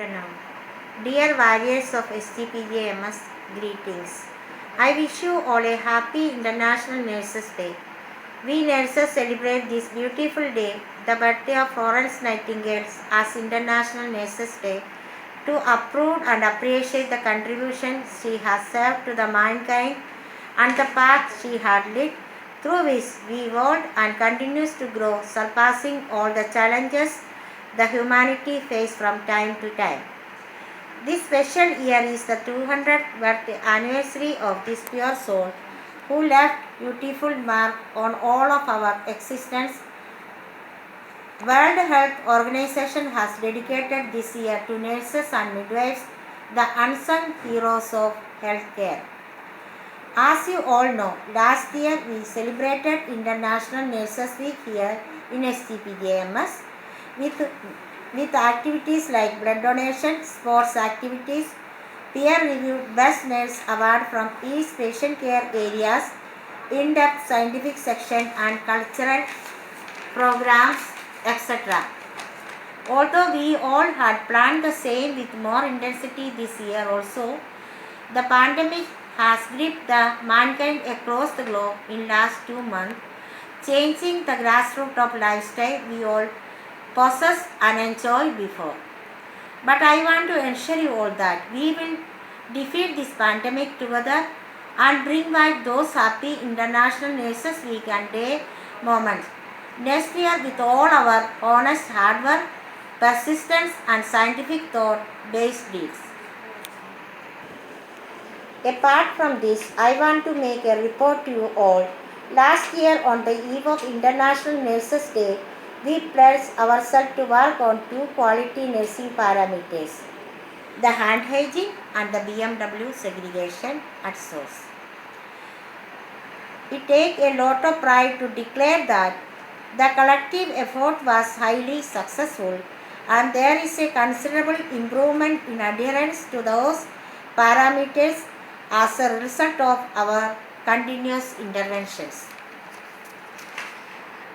afternoon. Dear warriors of STPJMS, greetings. I wish you all a happy International Nurses Day. We nurses celebrate this beautiful day, the birthday of Florence Nightingale, as International Nurses Day, to approve and appreciate the contribution she has served to the mankind and the path she had lit, through which we evolved and continues to grow, surpassing all the challenges the humanity faced from time to time. This special year is the 200th birthday anniversary of this pure soul who left beautiful mark on all of our existence. World Health Organization has dedicated this year to nurses and midwives, the unsung heroes of healthcare. As you all know, last year we celebrated International Nurses Week here in STPJMS with activities like blood donation, sports activities, peer-reviewed Best Nurse Award from each patient care areas, in-depth scientific section and cultural programs, etc. Although we all had planned the same with more intensity this year also, the pandemic has gripped the mankind across the globe in last 2 months, changing the grassroots of lifestyle we all possessed and enjoyed before. But I want to assure you all that we will defeat this pandemic together and bring back those happy International Nurses Week and Day moments next year with all our honest hard work, persistence and scientific thought-based deeds. Apart from this, I want to make a report to you all. Last year on the eve of International Nurses Day, we pledged ourselves to work on 2 quality nursing parameters, the hand hygiene and the BMW segregation at source. We take a lot of pride to declare that the collective effort was highly successful and there is a considerable improvement in adherence to those parameters as a result of our continuous interventions.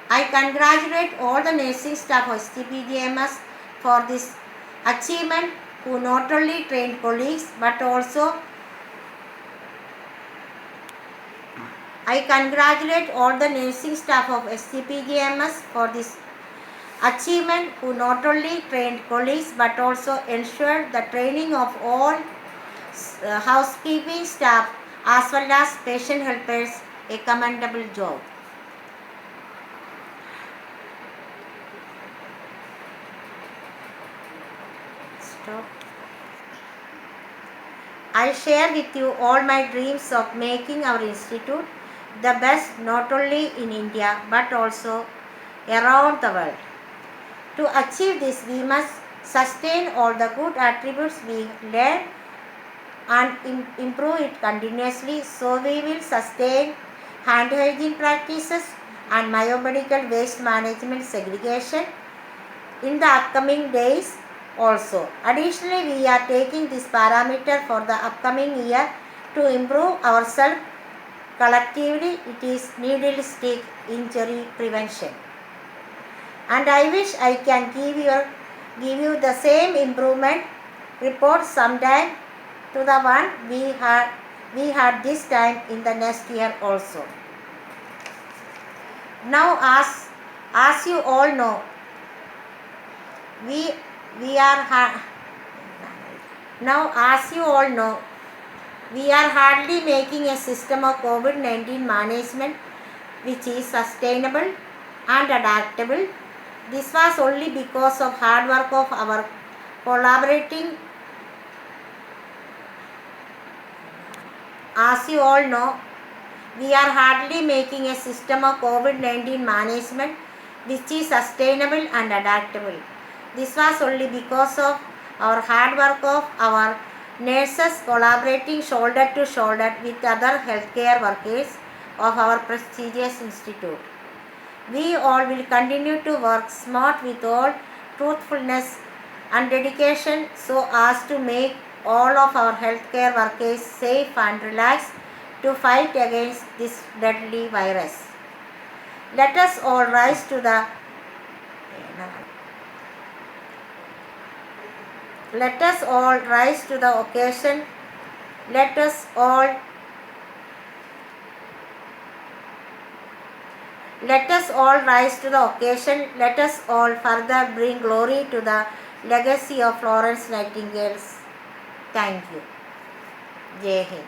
I congratulate all the nursing staff of STPJMS for this achievement, who not only trained colleagues but also I congratulate all the nursing staff of STPJMS for this achievement, who not only trained colleagues but also ensured the training of all housekeeping staff as well as patient helpers, a commendable job. I share with you all my dreams of making our institute the best not only in India but also around the world. To achieve this, we must sustain all the good attributes we learn and improve it continuously. So we will sustain hand hygiene practices and biomedical waste management segregation in the upcoming days also. Additionally, we are taking this parameter for the upcoming year to improve ourselves collectively. It is needle stick injury prevention. And I wish I can give you the same improvement report sometime to the one we had this time in the next year also. Now as you all know, we are hardly making a system of COVID-19 management which is sustainable and adaptable. This was only because of hard work of our collaborating. As you all know, we are hardly making a system of COVID-19 management which is sustainable and adaptable. This was only because of our hard work of our nurses collaborating shoulder to shoulder with other healthcare workers of our prestigious institute. We all will continue to work smart with all truthfulness and dedication so as to make all of our healthcare workers safe and relaxed to fight against this deadly virus. Let us all rise to the Let us all rise to the occasion. Let us all rise to the occasion. Let us all further bring glory to the legacy of Florence Nightingale. Thank you. Jai Hind.